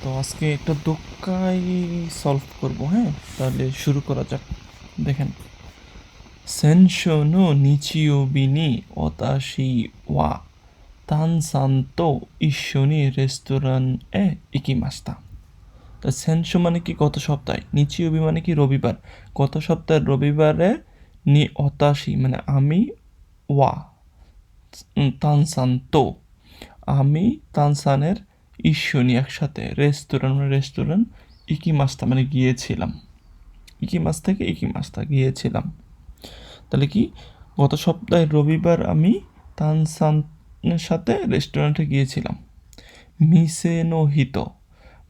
তো আজকে একটা দোক্কাই সলভ করব, হ্যাঁ? তাহলে শুরু করা যাক। দেখেন, সেনশো নো নিচিয়োবি নি ওতাশি ওয়া তানসান তো ইশোনি রেস্তোরাঁ এ ইকিমাস্তা। তো সেনশো মানে কি গত সপ্তাহে, নিচিয়োবি মানে কি রবিবার, গত সপ্তাহের রবিবারে নি ওতাশি মানে আমি, ওয়া তানসান তো আমি, তানসানের ইশোনি একসাথে, রেস্তোরাঁ মানে রেস্টুরেন্ট, ইকিমাস্তা মানে গিয়েছিলাম, ইকিমাস থেকে ইকিমাস্তা গিয়েছিলাম। তাহলে কি গত সপ্তাহের রবিবার আমি তানসানের সাথে রেস্টুরেন্টে গিয়েছিলাম। মিসে নো হিতো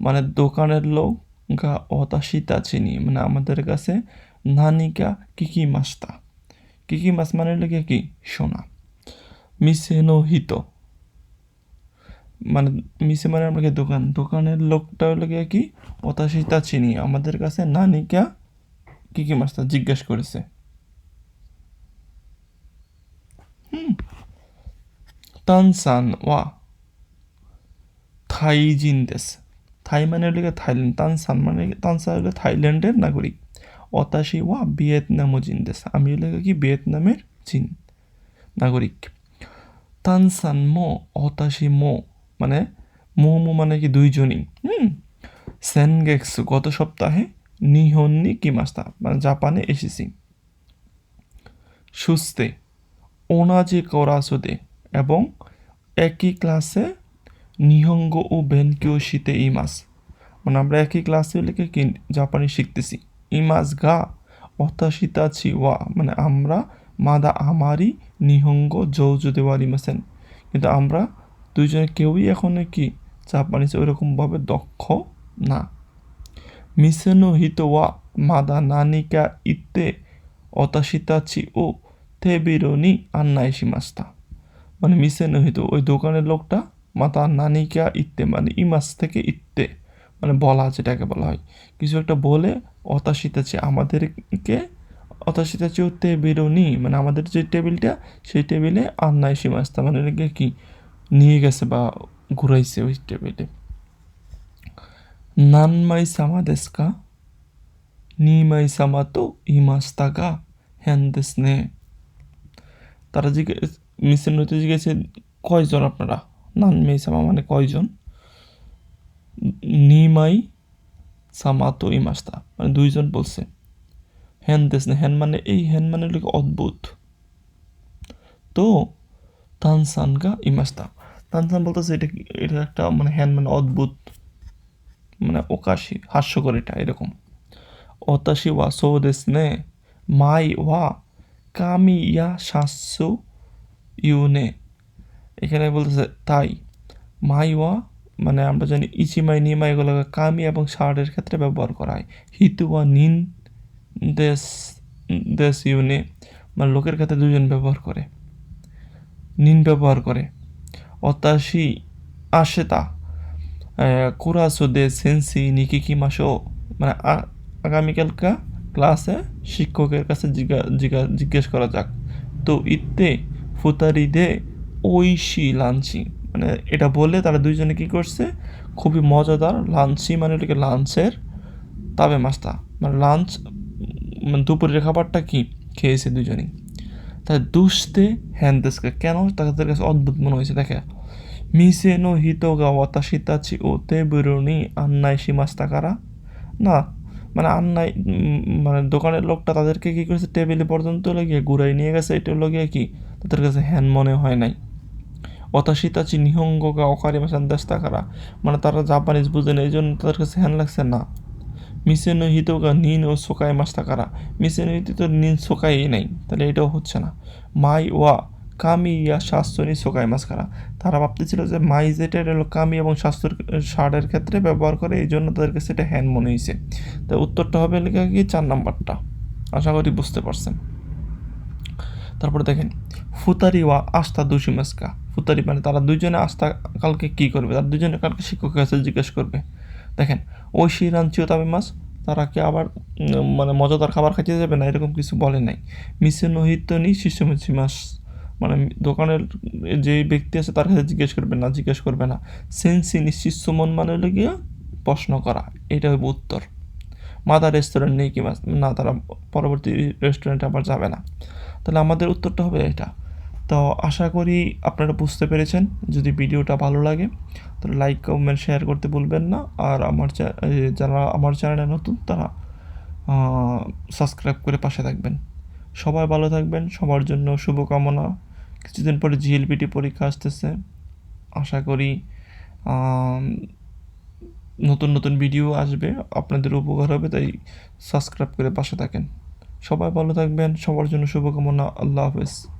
মানে দোকানের লোক, গা অতাশিতা চিনি মানে আমাদের কাছে, নানিকা কিকিমাস্তা, কিকিমাস মানে লেগে কি শোনা। মিসে নো হিতো মানে মিসে মানে আমাকে দোকান, দোকানের লোকটা লেগে কি অতাশিতা চিনি আমাদের কাছে, নানিকা কিকিমাস্তা জিজ্ঞেস করেছে। তানসান ওয়া থাইজিন দেশ, থাই মানে হলো থাইল্যান্ড, তানসান মানে তানসান হলো থাইল্যান্ডের নাগরিক, অতাশি ওয়া ভিয়েতনামও জিন দেশ আমি হলো কি ভিয়েতনামের জিন নাগরিক। তানসান মো অতাশি মো মানে মো মানে কি দুইজনই। সেনগেক্সু গত সপ্তাহে, নিহন নি কিমাস্তা মানে জাপানে এসেছি। সুস্তে ওনাজি করাসোদে এবং একই ক্লাসে, নিহঙ্গো ও বেনকিও শিতে ইমাস মানে আমরা একই ক্লাসে লিখে কি জাপানি শিখতেছি। ইমাস গা অতাশিতাছি ওয়া মানে আমরা, মাদা আমারই, নিহঙ্গো জৌজো দেওয়া রিমাসেন কিন্তু আমরা দুইজনে কেউই এখন কি জাপানিজ ওইরকমভাবে দক্ষ না। মিসেনো হিতো ওয়া মাদা নানিকা ইত্তে অতাশিতাছি ও তেবিরো নি আন্নাই শিমাস্তা মানে মিসেনো হিতো ওই দোকানের লোকটা, মাতা নানিকা ইত্তে মানে ইমাস থেকে ইত্তে মানে বলা, যেটাকে বলা হয় কিছু একটা বলে, অতাশিতাছি আমাদেরকে, অতাশিতাছি ও তেবিরো নি মানে আমাদের যে টেবিলটা সেই টেবিলে আন্নাই শিমাস্তা মানে কি নিয়ে গেছে বা ঘুরাইছে ওই টেবিলে। নানমাই সামা দেস্কা, নিমাই সামা তো ইমাস্তা গা হ্যান দেস নে। তারা জিজ্ঞেস, মিসের নইতে জিজ্ঞেসে কয়জন আপনারা, নানমাই সামা মানে কয়জন, নিমাই সামা তো ইমাস্তা মানে দুইজন বলছে। হ্যান দেস নে, হ্যান মানে এই, হ্যান মানে হলো অদ্ভুত। তো তানসান গা ইমাস্তা, তানসান বলতেছে এটা এটা একটা মানে হ্যান মানে অদ্ভুত মানে ওকাশি হাস্যকর এটা এরকম। অতাশি ওয়া সো দেস নে মাই ওয়া কামি ইয়া শাসু ইউনে, এখানে বলতেছে তাই, মাই ওয়া মানে আমরা জানি ইচিমাই নিমাই এগুলো কামি এবং শার্টের ক্ষেত্রে ব্যবহার করা হয়। হিতু ওয়া নিন দেশ, দেশ ইউনে মানে লোকের ক্ষেত্রে দুজন ব্যবহার করে, নিন ব্যবহার করে। অতাশি আশেতা কুরাসো দে সেন্সি নিকিকি মাসো মানে আগামীকালকা ক্লাসে শিক্ষকের কাছে জিজ্ঞেস করা যাক। তো ইত্তে ফুতারি দে ঐশি লাঞ্চি মানে এটা বলে তারা দুইজনে কি করছে, খুবই মজাদার লাঞ্চি মানে ওটাকে লাঞ্চের তাবে মাস্তা মানে লাঞ্চ মানে দুপুরের খাবারটা কি খেয়েছে দুজনেই। তাই দুষতে হ্যান্দেসকে কেন তাদের কাছে অদ্ভুত মনে হয়েছে দেখে। মিসে নো হিতো গা ওয়াতাশি তাচি ও তেবুরো নি আন্নাই শিমাস্তা কারা, না মানে আন্নাই মানে দোকানের লোকটা তাদেরকে কী করেছে টেবিলে পর্যন্ত লাগিয়ে ঘুরাই নিয়ে গেছে, এটা লাগিয়ে কি তাদের কাছে হ্যান মনে হয় নাই। ওতাশি তাচি নিহঙ্গ গা অকারি মাসান দেস্তা কারা মানে তারা জাপানিজ বুঝে নেই এই জন্য তাদের কাছে হ্যান লাগছে না। মিসে নো হিতো গা নিন ও সোকাই মাস্তা কারা, মিসে নো হিতো তো নিন সোকাই নাই তাহলে এটাও হচ্ছে না। মাই ওয়া কামি ইয়া শাস্তনি সোকাই মাস কারা, তারা ভাবতেছিল যে মাই যেটা এটা হলো কামি এবং শাস্ত্র শার্টের ক্ষেত্রে ব্যবহার করে এই জন্য তাদের কাছে এটা হ্যান্ড মনে হয়েছে। তো উত্তরটা হবে লেখা কি 4 নাম্বারটা, আশা করি বুঝতে পারছেন। তারপরে দেখেন, ফুতারি ওয়া আস্থা দুশিমাস্কা, ফুতারি মানে তারা দুজনে আস্থা কালকে কী করবে, তারা দুজনে কালকে শিক্ষকের কাছে জিজ্ঞেস করবে। দেখেন ঐশী রাঞ্চিও তাবে মাস, তারা কি আবার মানে মজাদার খাবার খাইতে যাবে না এরকম কিছু বলে নাই। মিসে নোহিত নি শিশুমিছি মাস মানে দোকানের যে ব্যক্তি আছে তার কাছে জিজ্ঞেস করবে না, জিজ্ঞেস করবে না। সেন্সি নিশ্চিত মন মানে হলো গিয়া প্রশ্ন করা, এটা হইব উত্তর। মাদার রেস্টুরেন্ট নেই কি না, তারা পরবর্তী রেস্টুরেন্টে আবার যাবে না। তাহলে আমাদের উত্তরটা হবে এটা। তো আশা করি আপনারা বুঝতে পেরেছেন। যদি ভিডিওটা ভালো লাগে তাহলে লাইক কমেন্ট শেয়ার করতে ভুলবেন না। আর যারা আমার চ্যানেলে নতুন তারা সাবস্ক্রাইব করে পাশে থাকবেন। সবাই ভালো থাকবেন, সবার জন্য শুভকামনা। কিছুদিন পরে জিএলপিটি পরীক্ষা আসতেছে, আশা করি নতুন নতুন ভিডিও আসবে, আপনাদের উপকার হবে, তাই সাবস্ক্রাইব করে পাশে থাকেন। সবাই ভালো থাকবেন, সবার জন্য শুভকামনা। আল্লাহ হাফেজ।